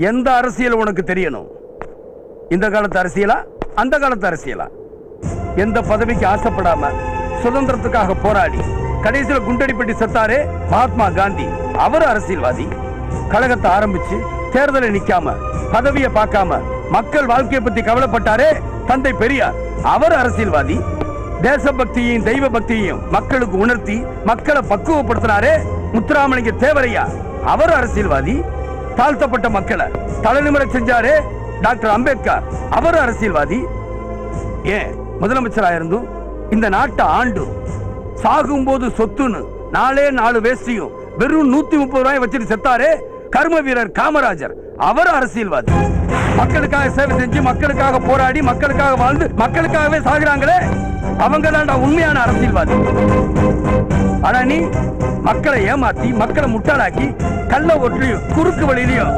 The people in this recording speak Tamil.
எந்த அரசியல் உனக்கு தெரியணும்? இந்த காலத்து அரசியலா, அந்த காலத்து அரசியலா? எந்த பதவிக்கு ஆசைப்படாம சுதந்திரத்துக்காக போராடி கடைசியில் குண்டடிப்பட்டி செத்தாரே மகாத்மா காந்தி, அவர் அரசியல்வாதி. கழகத்தை ஆரம்பிச்சு தேர்தலை நிக்காம பதவியை பார்க்காம மக்கள் வாழ்க்கையை பத்தி கவலைப்பட்டாரே தந்தை பெரியார், அவர் அரசியல்வாதி. தேசபக்தியையும் தெய்வ பக்தியையும் மக்களுக்கு உணர்த்தி மக்களை பக்குவப்படுத்தினாரே முத்துராமலிங்க தேவரையா, அவர் அரசியல்வாதி. தாழ்த்தப்பட்ட மக்களை தலைநிமிர செஞ்சாரே டாக்டர் அம்பேத்கர், அவர் அரசியல்வாதி. ஏன் முதலமைச்சராக இருந்தும் இந்த நாட்டை ஆண்டு சாகும் போது சொத்துன்னு 4 வேஷ்டியும் வெறும் 130 ரூபாய் வச்சுட்டு செத்தாரே கர்ம வீரர் காமராஜர், அவர் அரசியல்வாதி. மக்களுக்காக சேவை செஞ்சு மக்களுக்காக போராடி மக்களுக்காக வாழ்ந்து மக்களுக்காகவே சாகுறாங்களே, அவங்க தான்டா உண்மையான அரசியல்வாதி. ஆனா நீ மக்களை ஏமாத்தி மக்களை முட்டாளாக்கி கள்ள ஓட்டுலையும் குறுக்கு வழியிலையும்